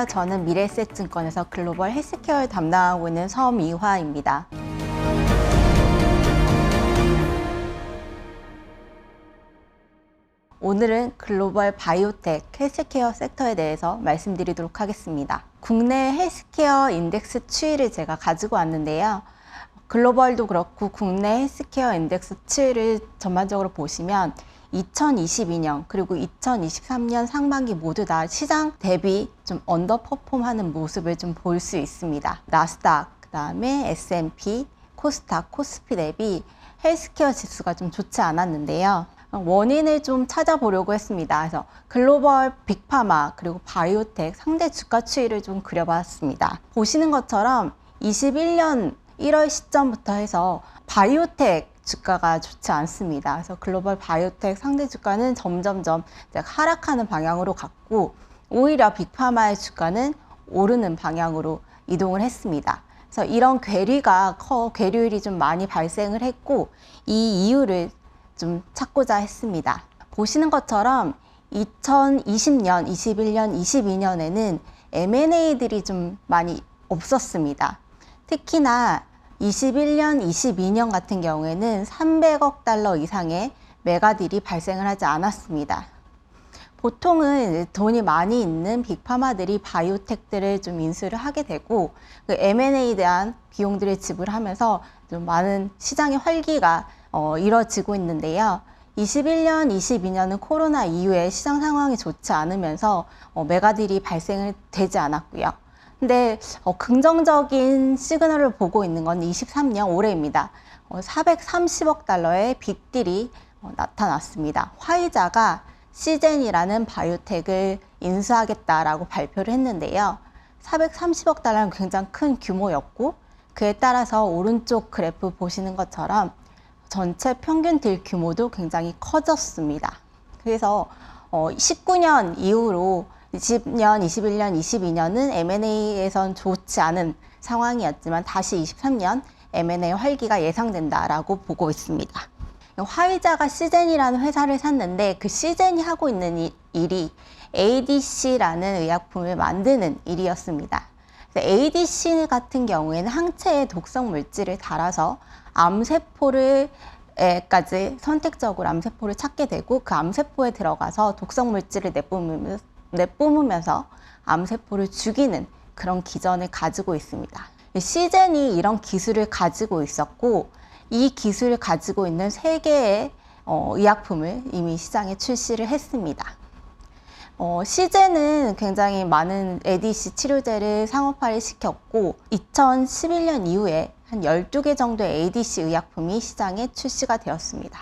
안녕하세요. 저는 미래에셋증권에서 글로벌 헬스케어를 담당하고 있는 서미화입니다. 오늘은 글로벌 바이오텍 헬스케어 섹터에 대해서 말씀드리도록 하겠습니다. 국내 헬스케어 인덱스 추이를 제가 가지고 왔는데요. 글로벌도 그렇고 국내 헬스케어 인덱스 추이를 전반적으로 보시면 2022년 그리고 2023년 상반기 모두 다 시장 대비 좀 언더퍼폼하는 모습을 좀 볼 수 있습니다. 나스닥, 그 다음에 S&P, 코스닥, 코스피 대비 헬스케어 지수가 좀 좋지 않았는데요. 원인을 좀 찾아보려고 했습니다. 그래서 글로벌 빅파마 그리고 바이오텍 상대 주가 추이를 좀 그려봤습니다. 보시는 것처럼 21년 1월 시점부터 해서 바이오텍 주가가 좋지 않습니다. 그래서 글로벌 바이오텍 상대 주가는 점점점 하락하는 방향으로 갔고, 오히려 빅파마의 주가는 오르는 방향으로 이동을 했습니다. 그래서 이런 괴류율이 좀 많이 발생을 했고, 이 이유를 좀 찾고자 했습니다. 보시는 것처럼 2020년, 21년, 22년에는 M&A들이 좀 많이 없었습니다. 특히나 21년, 22년 같은 경우에는 300억 달러 이상의 매가딜이 발생을 하지 않았습니다. 보통은 돈이 많이 있는 빅파마들이 바이오텍들을 좀 인수를 하게 되고, 그 M&A에 대한 비용들을 지불하면서 좀 많은 시장의 활기가 이뤄지고 있는데요. 21년, 22년은 코로나 이후에 시장 상황이 좋지 않으면서 매가딜이 발생을 되지 않았고요. 근데 긍정적인 시그널을 보고 있는 건 23년 올해입니다. 430억 달러의 빅딜이 나타났습니다. 화이자가 시젠이라는 바이오텍을 인수하겠다라고 발표를 했는데요. 430억 달러는 굉장히 큰 규모였고, 그에 따라서 오른쪽 그래프 보시는 것처럼 전체 평균 딜 규모도 굉장히 커졌습니다. 그래서 19년 이후로 20년, 21년, 22년은 M&A에선 좋지 않은 상황이었지만 다시 23년 M&A 활기가 예상된다라고 보고 있습니다. 화이자가 시젠이라는 회사를 샀는데, 그 시젠이 하고 있는 일이 ADC라는 의약품을 만드는 일이었습니다. ADC 같은 경우에는 항체에 독성 물질을 달아서 암세포를까지 선택적으로 암세포를 찾게 되고, 그 암세포에 들어가서 독성 물질을 내뿜으면서 암세포를 죽이는 그런 기전을 가지고 있습니다. 시젠이 이런 기술을 가지고 있었고, 이 기술을 가지고 있는 3개의 의약품을 이미 시장에 출시를 했습니다. 시젠은 굉장히 많은 ADC 치료제를 상업화를 시켰고, 2011년 이후에 한 12개 정도의 ADC 의약품이 시장에 출시가 되었습니다.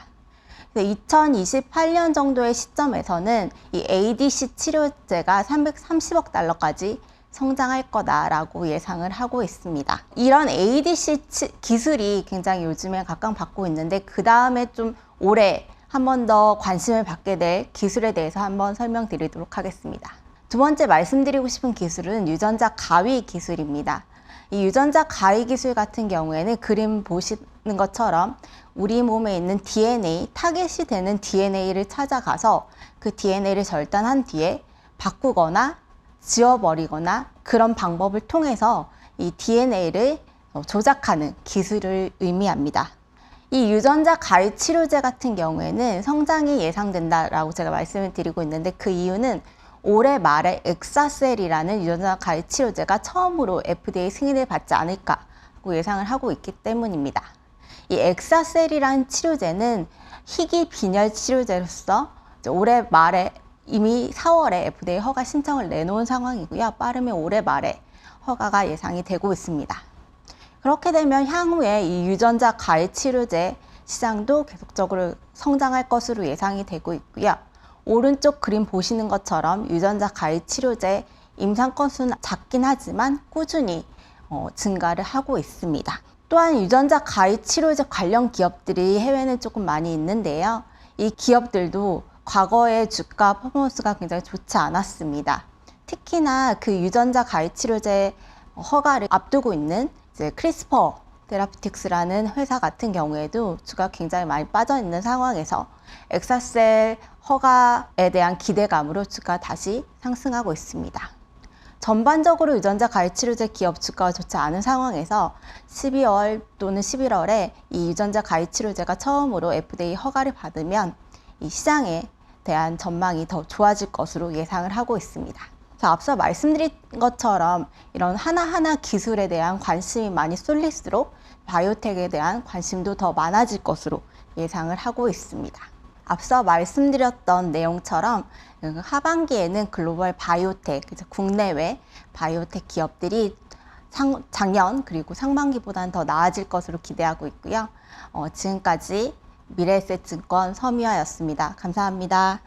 2028년 정도의 시점에서는 이 ADC 치료제가 330억 달러까지 성장할 거다라고 예상을 하고 있습니다. 이런 ADC 기술이 굉장히 요즘에 각광받고 있는데, 그 다음에 좀 올해 한 번 더 관심을 받게 될 기술에 대해서 한번 설명드리도록 하겠습니다. 두 번째 말씀드리고 싶은 기술은 유전자 가위 기술입니다. 이 유전자 가위 기술 같은 경우에는 그림 보시는 것처럼 우리 몸에 있는 DNA, 타겟이 되는 DNA를 찾아가서 그 DNA를 절단한 뒤에 바꾸거나 지워버리거나 그런 방법을 통해서 이 DNA를 조작하는 기술을 의미합니다. 이 유전자 가위 치료제 같은 경우에는 성장이 예상된다라고 제가 말씀을 드리고 있는데, 그 이유는 올해 말에 엑사셀이라는 유전자 가위 치료제가 처음으로 FDA 승인을 받지 않을까라고 예상을 하고 있기 때문입니다. 이 엑사셀이라는 치료제는 희귀 빈혈 치료제로서 올해 말에 이미 4월에 FDA 허가 신청을 내놓은 상황이고요. 빠르면 올해 말에 허가가 예상이 되고 있습니다. 그렇게 되면 향후에 이 유전자 가위 치료제 시장도 계속적으로 성장할 것으로 예상이 되고 있고요. 오른쪽 그림 보시는 것처럼 유전자 가위 치료제 임상 건수는 작긴 하지만 꾸준히 증가를 하고 있습니다. 또한 유전자 가위 치료제 관련 기업들이 해외는 조금 많이 있는데요. 이 기업들도 과거의 주가 퍼포먼스가 굉장히 좋지 않았습니다. 특히나 그 유전자 가위 치료제 허가를 앞두고 있는 크리스퍼 테라피틱스라는 회사 같은 경우에도 주가 굉장히 많이 빠져 있는 상황에서 엑사셀 허가에 대한 기대감으로 주가 다시 상승하고 있습니다. 전반적으로 유전자 가위치료제 기업 주가가 좋지 않은 상황에서 12월 또는 11월에 이 유전자 가위치료제가 처음으로 FDA 허가를 받으면 이 시장에 대한 전망이 더 좋아질 것으로 예상을 하고 있습니다. 앞서 말씀드린 것처럼 이런 하나하나 기술에 대한 관심이 많이 쏠릴수록 바이오텍에 대한 관심도 더 많아질 것으로 예상을 하고 있습니다. 앞서 말씀드렸던 내용처럼 하반기에는 글로벌 바이오텍, 국내외 바이오텍 기업들이 작년 그리고 상반기보다는 더 나아질 것으로 기대하고 있고요. 지금까지 미래에셋증권 서미화였습니다. 감사합니다.